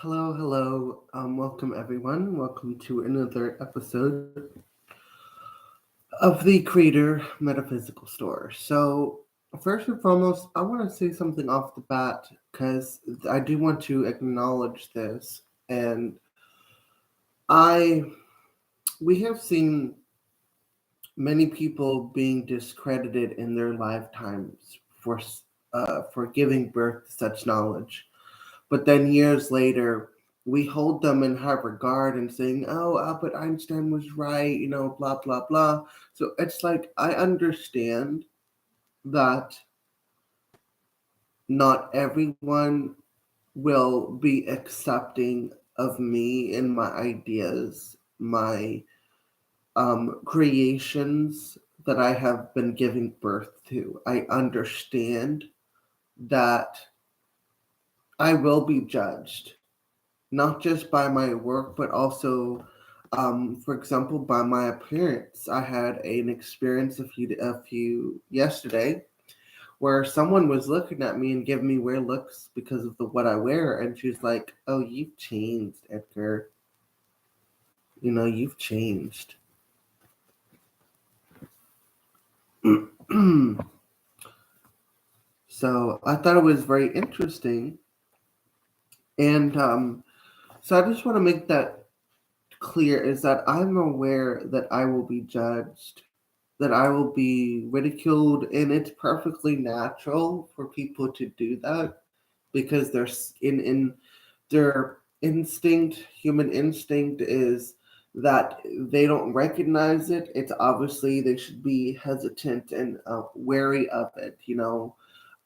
Hello, hello. Welcome everyone. Welcome to another episode of the Creator Metaphysical Store. So, first and foremost, I want to say something off the bat because I do want to acknowledge this. And I, we have seen many people being discredited in their lifetimes for giving birth to such knowledge. But then years later, we hold them in high regard and saying, oh, Albert Einstein was right, blah, blah, blah. So it's like, I understand that not everyone will be accepting of me and my ideas, my creations that I have been giving birth to. I understand that I will be judged not just by my work, but also, for example, by my appearance. I had an experience a few yesterday where someone was looking at me and giving me weird looks because of the what I wear, and she's like, "Oh, you've changed, Edgar. You've changed." So I thought it was very interesting, and so I just want to make that clear is that I'm aware that I will be judged, that I will be ridiculed, and it's perfectly natural for people to do that because in their instinct, human instinct is that they don't recognize it. It's obviously they should be hesitant and wary of it.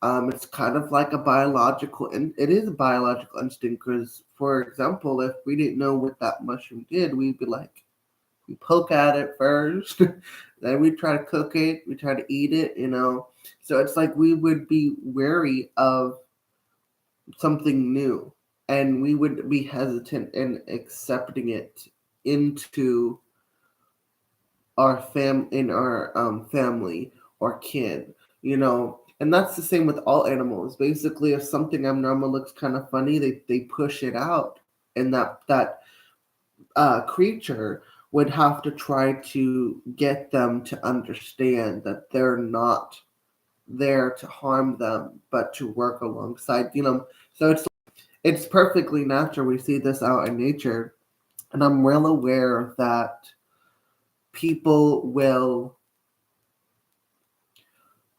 It's kind of like a biological, and it is a biological instinct because, for example, if we didn't know what that mushroom did, we'd be like, we poke at it first, then we try to cook it, we try to eat it. So it's like we would be wary of something new, and we would be hesitant in accepting it into our family or kin, and that's the same with all animals. Basically, if something abnormal looks kind of funny, they push it out, and that creature would have to try to get them to understand that they're not there to harm them, but to work alongside. So it's perfectly natural. We see this out in nature, and I'm well aware that people will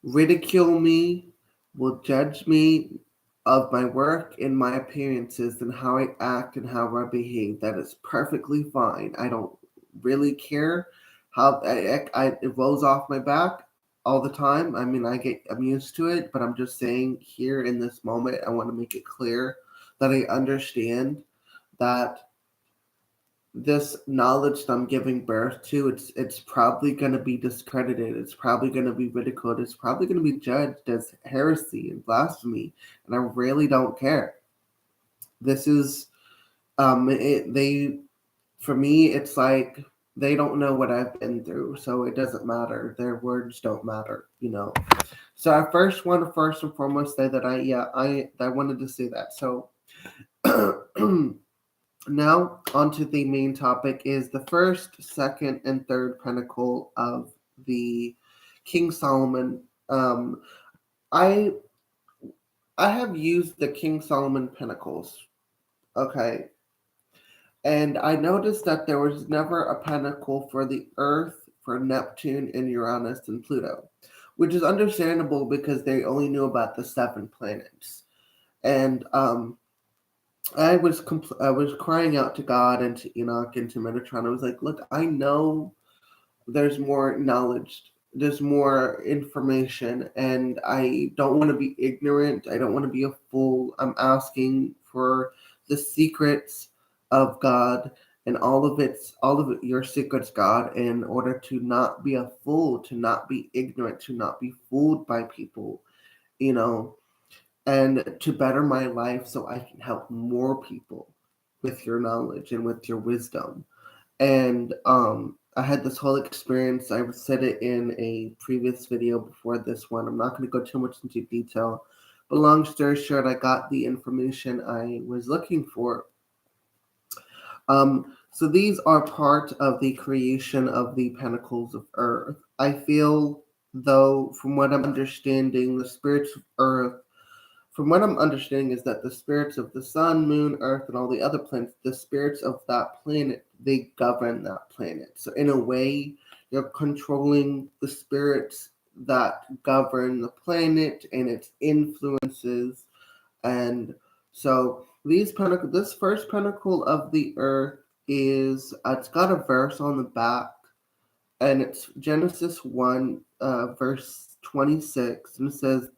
ridicule me, will judge me of my work and my appearances and how I act and how I behave. That is perfectly fine. I don't really care how it rolls off my back all the time. I mean, I'm used to it, but I'm just saying here in this moment, I want to make it clear that I understand that this knowledge that I'm giving birth to, it's probably going to be discredited. It's probably going to be ridiculed. It's probably going to be judged as heresy and blasphemy, and I really don't care. This is they for me. It's like they don't know what I've been through, so it doesn't matter. Their words don't matter. So I first and foremost say that I wanted to say that. So. Now, onto the main topic is the first, second, and third pentacle of the King Solomon. I I have used the King Solomon pentacles, okay, and I noticed that there was never a pentacle for the Earth, for Neptune, and Uranus and Pluto, which is understandable because they only knew about the seven planets, and I was crying out to God and to Enoch and to Metatron. I was like, look, I know there's more knowledge, there's more information, and I don't want to be ignorant. I don't want to be a fool. I'm asking for the secrets of God and all of it, your secrets, God, in order to not be a fool, to not be ignorant, to not be fooled by people, you know and to better my life so I can help more people with your knowledge and with your wisdom. And I had this whole experience. I said it in a previous video before this one. I'm not going to go too much into detail, but long story short, I got the information I was looking for. So these are part of the creation of the pentacles of earth. I feel, though, from what I'm understanding, the spirits of earth, from what I'm understanding, is that the spirits of the sun, moon, earth, and all the other planets, the spirits of that planet, they govern that planet. So in a way, you're controlling the spirits that govern the planet and its influences. And so this first pentacle of the earth is it's got a verse on the back, and it's Genesis 1, verse 26, and it says,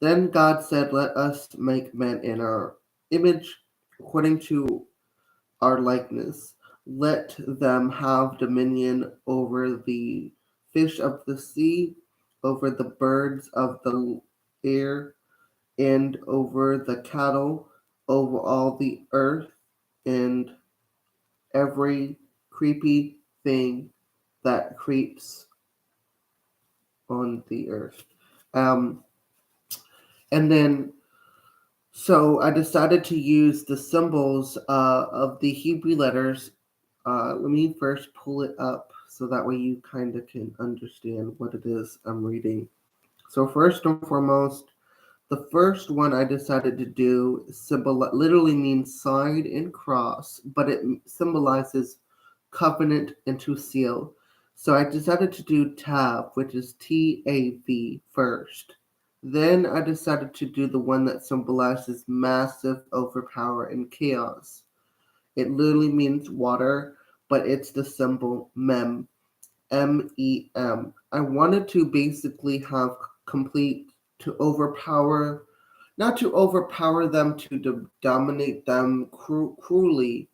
"Then God said, let us make man in our image, according to our likeness. Let them have dominion over the fish of the sea, over the birds of the air, and over the cattle, over all the earth, and every creepy thing that creeps on the earth." Um, and then, so I decided to use the symbols of the Hebrew letters. Let me first pull it up so that way you kind of can understand what it is I'm reading. So first and foremost, the first one I decided to do literally means side and cross, but it symbolizes covenant and to seal. So I decided to do Tav, which is TAV first. Then I decided to do the one that symbolizes massive overpower and chaos. It literally means water, but it's the symbol Mem, MEM. I wanted to basically have complete to overpower, not to overpower them, to dominate them cruelly,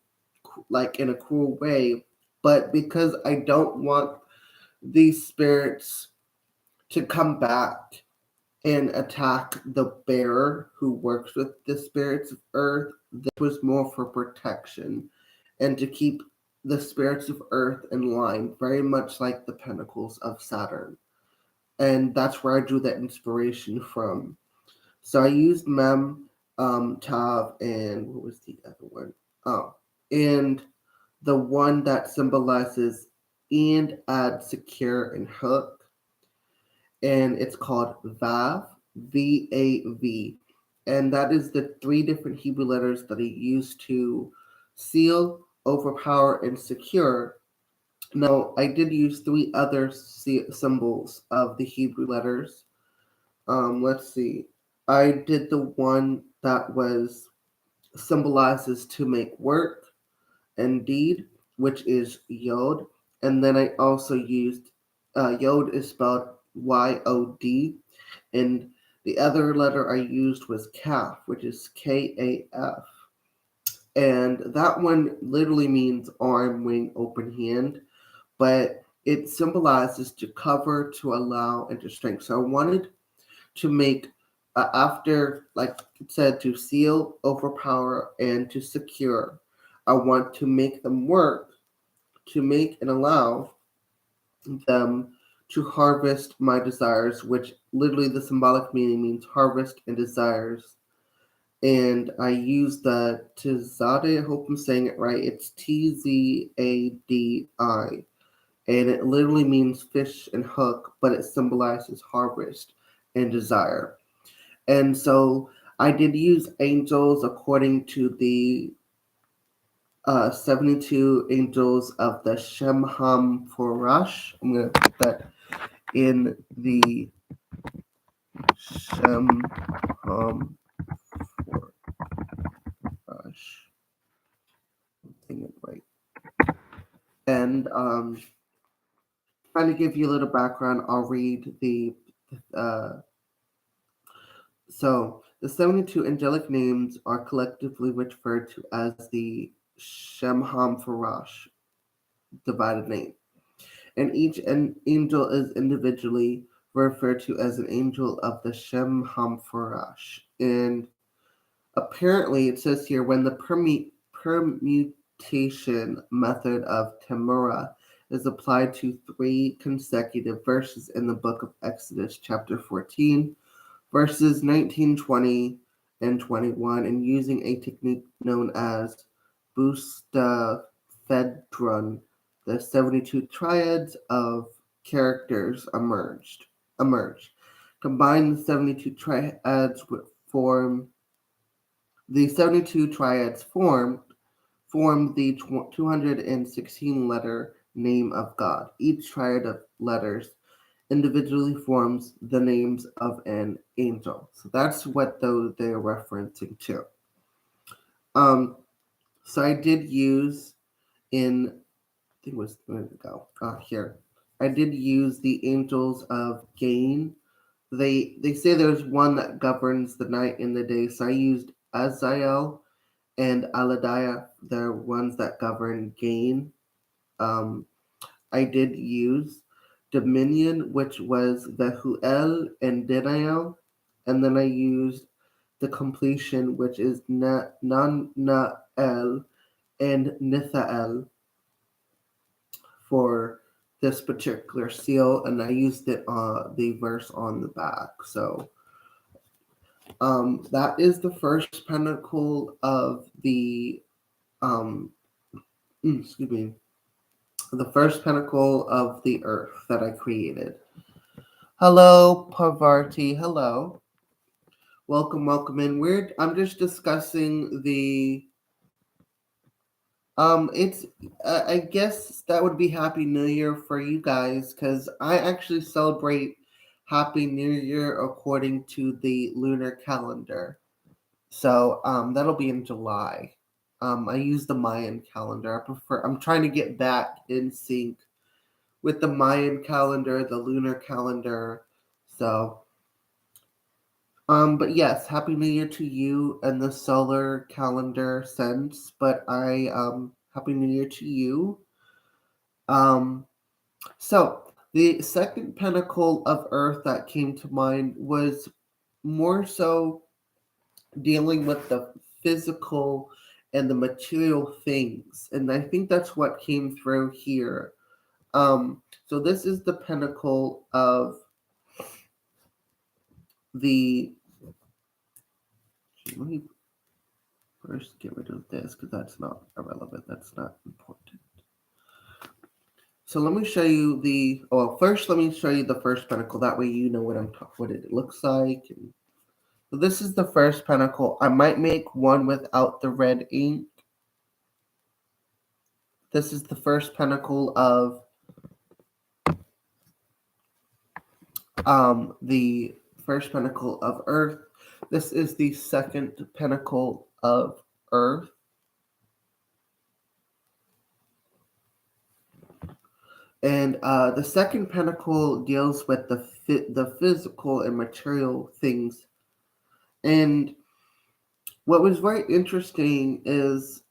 like in a cruel way, but because I don't want these spirits to come back and attack the bearer who works with the spirits of earth. This was more for protection and to keep the spirits of earth in line, very much like the pentacles of Saturn. And that's where I drew that inspiration from. So I used Mem, Tav, and what was the other one? Oh, and the one that symbolizes and, add, secure, and hook. And it's called Vav, VAV. And that is the three different Hebrew letters that he used to seal, overpower, and secure. Now, I did use three other symbols of the Hebrew letters. Let's see. I did the one that was symbolizes to make work and deed, which is Yod. And then I also used Yod is spelled YOD, and the other letter I used was Kaf, which is KAF. And that one literally means arm, wing, open hand, but it symbolizes to cover, to allow, and to strengthen. So I wanted to make, after, like it said, to seal, overpower, and to secure, I want to make them work, to make and allow them to harvest my desires, which literally the symbolic meaning means harvest and desires. And I use the Tzadi, I hope I'm saying it right. It's TZADI. And it literally means fish and hook, but it symbolizes harvest and desire. And so I did use angels according to the 72 angels of the Shemham Forash. I'm going to put that in the Shemham Forash. I'm saying it right. And trying to give you a little background, I'll read the so the 72 angelic names are collectively referred to as the Shemham Farash, divided name. And each angel is individually referred to as an angel of the Shemham Farash. And apparently it says here, when the permutation method of Temura is applied to three consecutive verses in the book of Exodus, chapter 14, verses 19, 20, and 21, and using a technique known as Busta Fedrun, the 72 triads of characters emerged. Combine the 72 triads form the 72 triads form the 216 letter name of God. Each triad of letters individually forms the names of an angel. So that's what they're referencing to. So I did use in I think it was where did it go? Here. I did use the angels of gain. They say there's one that governs the night and the day. So I used Azael and Aladiah. They're ones that govern gain. Um, I did use Dominion, which was Vehuel and Deniel, and then I used the completion, which is Nanael and Nithael for this particular seal, and I used it the verse on the back. So that is the first pentacle of the excuse me, the first pentacle of the earth that I created. Hello, Parvati. Hello. Welcome in. I'm just discussing the it's I guess that would be Happy New Year for you guys cuz I actually celebrate Happy New Year according to the lunar calendar. So that'll be in July. I use the Mayan calendar. I'm trying to get back in sync with the Mayan calendar, the lunar calendar. So but yes, Happy New Year to you and the solar calendar sense. But Happy New Year to you. So the second pentacle of Earth that came to mind was more so dealing with the physical and the material things, and I think that's what came through here. So this is the pentacle of the. Let me first get rid of this because that's not irrelevant. That's not important. So let me show you first let me show you the first pentacle. That way you know what it looks like. So this is the first pentacle. I might make one without the red ink. This is the first pentacle of the first pentacle of Earth. This is the second pentacle of Earth. And the second pentacle deals with the physical and material things. And what was very interesting is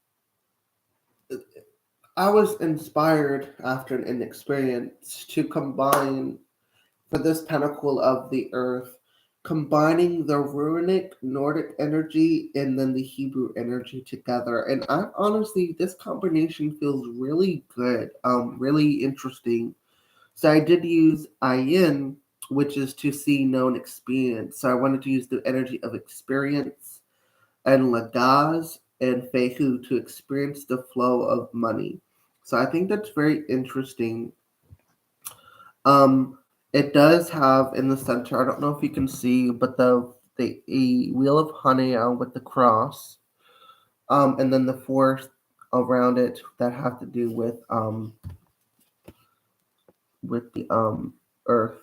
I was inspired after an experience to combine for this pentacle of the earth, combining the runic Nordic energy and then the Hebrew energy together. And I honestly, this combination feels really good, really interesting. So I did use Ayin, which is to see, know, and experience. So I wanted to use the energy of experience and Lagaz and Fehu to experience the flow of money. So I think that's very interesting. It does have in the center, I don't know if you can see, but the a wheel of honey with the cross. And then the fourth around it that have to do with the earth.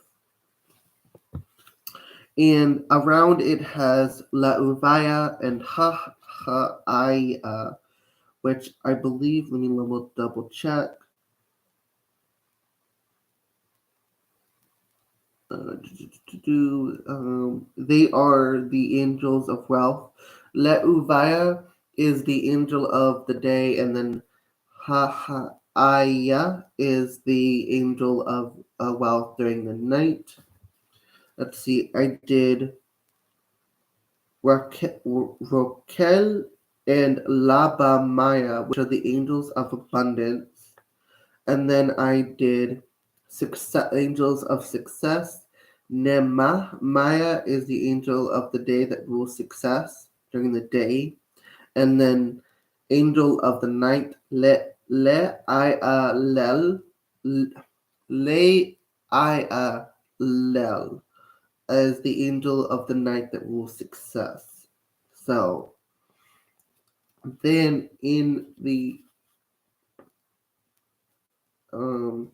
And around it has La Uvaya and Ha Ha I, which I believe, let me double check. They are the angels of wealth. La Uvaya is the angel of the day, and then Ha Ha Aya is the angel of wealth during the night. Let's see, I did Rokel and Labamaya, which are the angels of abundance. And then I did angels of success. Maya is the angel of the day that rules success during the day. And then angel of the night, Le I Lel, as the angel of the night that rules success. So then in the um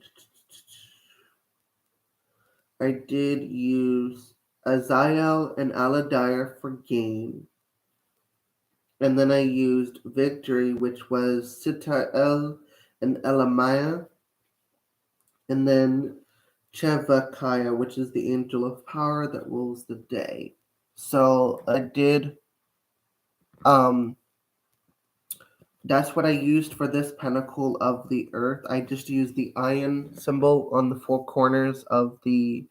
I did use Azael and Aladiah for gain. And then I used victory, which was Sitael and Elamiah. And then Chevakiah, which is the angel of power that rules the day. So I did that's what I used for this pinnacle of the earth. I just used the iron symbol on the four corners of the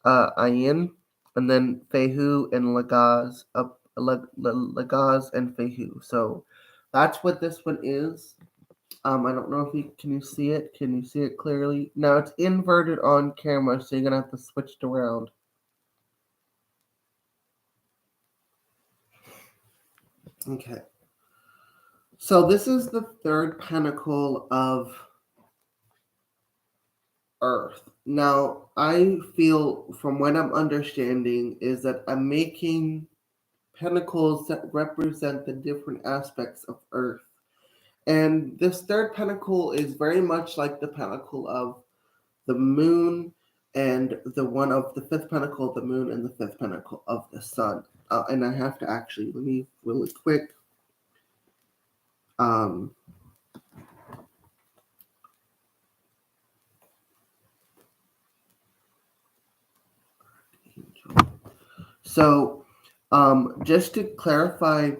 Ayin, and then Fehu and Lagaz up Lagaz and Fehu. So that's what this one is. I don't know if you can you see it. Can you see it clearly? Now it's inverted on camera, so you're gonna have to switch it around. Okay. So this is the third pinnacle of Earth. Now I feel, from what I'm understanding, is that I'm making pinnacles that represent the different aspects of Earth. And this third pinnacle is very much like the pinnacle of the moon and the one of the fifth pinnacle of the moon and the fifth pinnacle of the sun. And I have to actually, let me really quick. Um, so, just to clarify,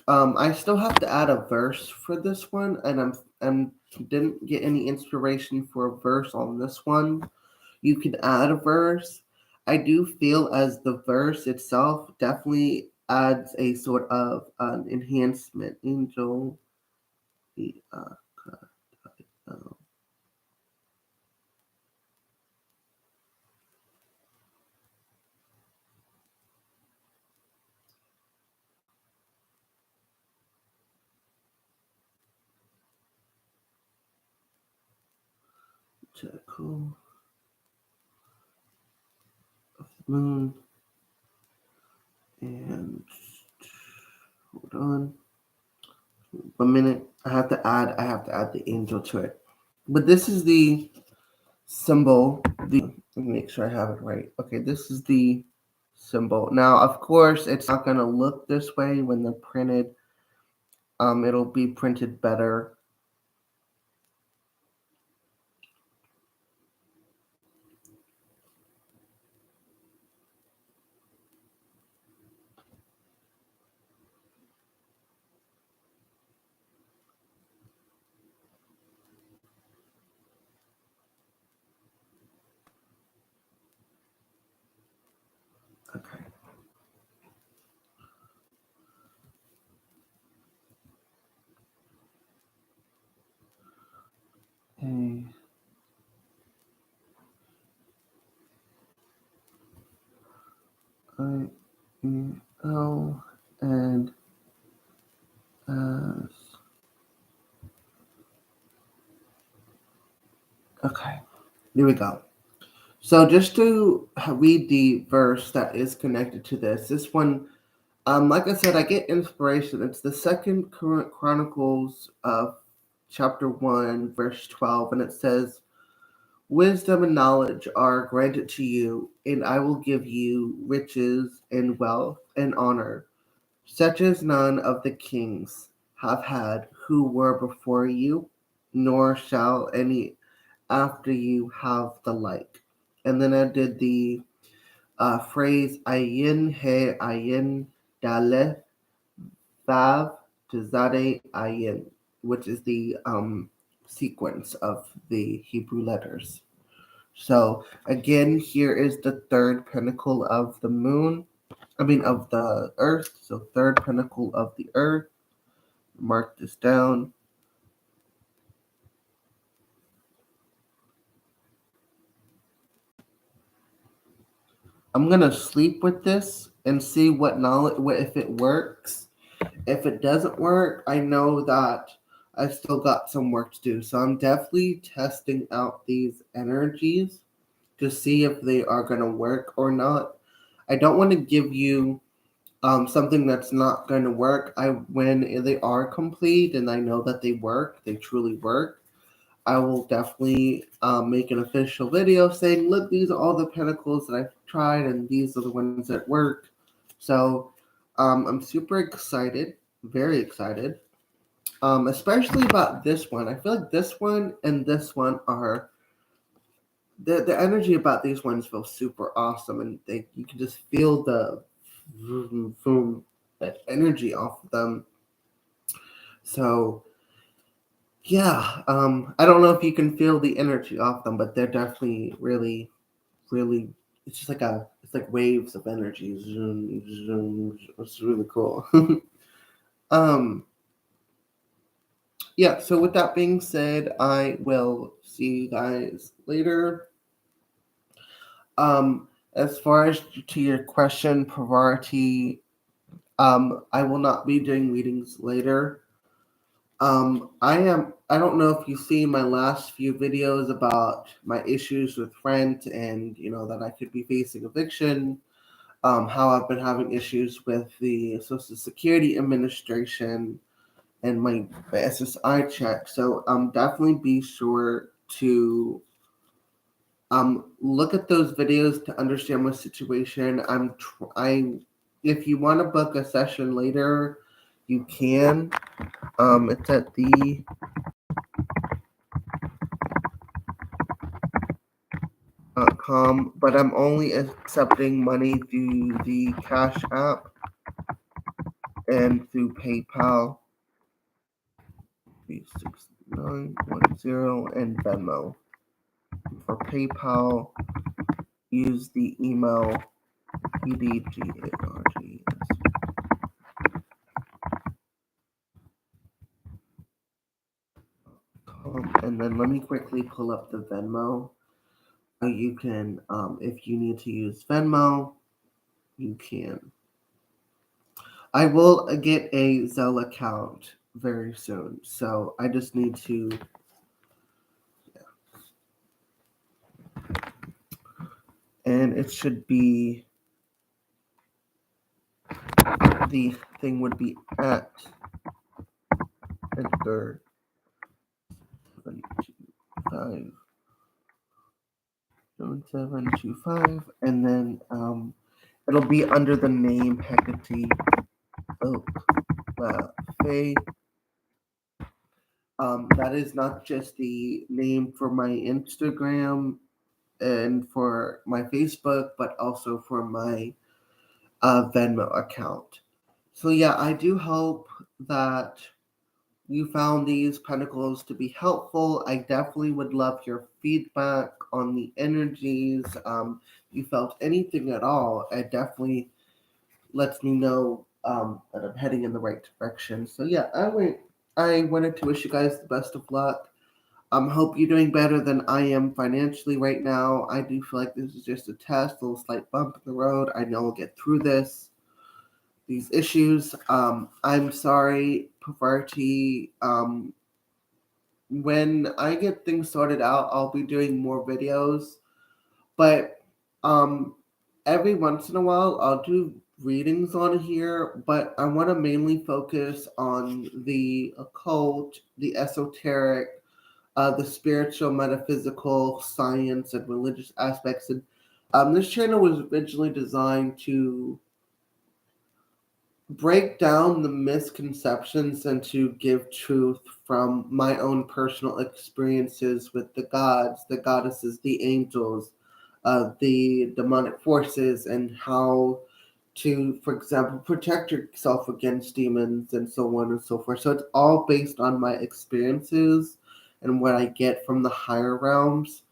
I still have to add a verse for this one, and I'm didn't get any inspiration for a verse on this one. You can add a verse. I do feel as the verse itself definitely adds a sort of an enhancement. Angel, the cool moon, and hold on 1 minute. I have to add the angel to it. But this is the symbol. Let me make sure I have it right. Okay, this is the symbol. Now, of course, it's not going to look this way when they're printed. It'll be printed better. Okay. A I E L and S. Okay, here we go. So just to read the verse that is connected to this one, like I said, I get inspiration. It's the second current Chronicles of chapter 1, verse 12, and it says, wisdom and knowledge are granted to you, and I will give you riches and wealth and honor, such as none of the kings have had who were before you, nor shall any after you have the like. And then I did the phrase ayin he ayin daleth vav tizade ayin, which is the sequence of the Hebrew letters. So again, here is the third pinnacle of the moon. I mean of the earth. So third pinnacle of the earth. Mark this down. I'm gonna sleep with this and see what knowledge, what if it works. If it doesn't work, I know that I've still got some work to do. So I'm definitely testing out these energies to see if they are going to work or not. I don't want to give you something that's not going to work. When they are complete and I know that they work, they truly work, I will definitely make an official video saying, look, these are all the pentacles that I've tried, and these are the ones that work. So I'm super excited, very excited, especially about this one. I feel like this one and this one are the energy about these ones feels super awesome, and you can just feel the vroom, vroom, that energy off of them. So yeah, I don't know if you can feel the energy off them, but they're definitely really, really. It's just it's like waves of energy. Zoom, zoom. It's really cool. um, yeah. So with that being said, I will see you guys later. As far as to your question, priority, I will not be doing readings later. I don't know if you see my last few videos about my issues with rent and, that I could be facing eviction, how I've been having issues with the Social Security Administration and my SSI check. So definitely be sure to look at those videos to understand my situation. If you want to book a session later, you can. It's at the but I'm only accepting money through the Cash App and through PayPal, 36910, and Venmo. For PayPal, use the email pdgargs. And then let me quickly pull up the Venmo. You can, if you need to use Venmo, you can. I will get a Zelle account very soon, so I just need to. And it should be, the thing would be at Edgar 725, and then it'll be under the name Hecate Oak Faye. That is not just the name for my Instagram and for my Facebook, but also for my Venmo account. So yeah, I do hope that you found these pentacles to be helpful. I definitely would love your feedback on the energies. You felt anything at all, it definitely lets me know that I'm heading in the right direction. So yeah, I wanted to wish you guys the best of luck. Hope you're doing better than I am financially right now. I do feel like this is just a test, a little slight bump in the road. I know we'll get through these issues. I'm sorry, Pavarti. When I get things sorted out, I'll be doing more videos. But um, every once in a while, I'll do readings on here. But I want to mainly focus on the occult, the esoteric, the spiritual, metaphysical, science, and religious aspects. And this channel was originally designed to break down the misconceptions and to give truth from my own personal experiences with the gods, the goddesses, the angels, the demonic forces, and how to, for example, protect yourself against demons and so on and so forth. So it's all based on my experiences and what I get from the higher realms.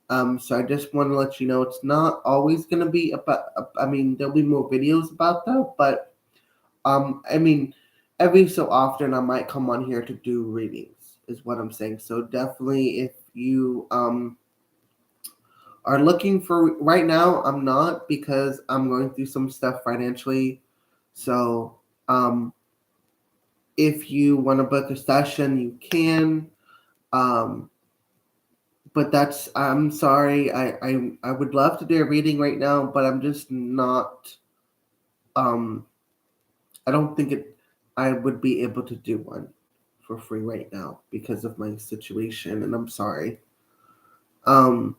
So I just want to let you know it's not always going to be about, I mean, there'll be more videos about that, but I mean, every so often I might come on here to do readings, is what I'm saying. So definitely, if you are looking for right now, I'm not, because I'm going through some stuff financially. So If you want to book a session, you can. Um, but I'm sorry. I would love to do a reading right now, but I'm just not. Um, I don't think I would be able to do one for free right now because of my situation, and I'm sorry. Um,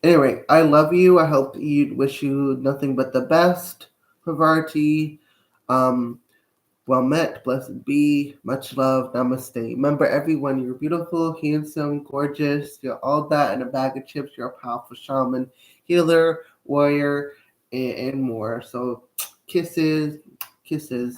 anyway, I love you. I hope you wish you nothing but the best, Pavarti. Um, well met, blessed be, much love, namaste. Remember, everyone, you're beautiful, handsome, gorgeous. You're all that in a bag of chips. You're a powerful shaman, healer, warrior, and more. So, kisses, kisses.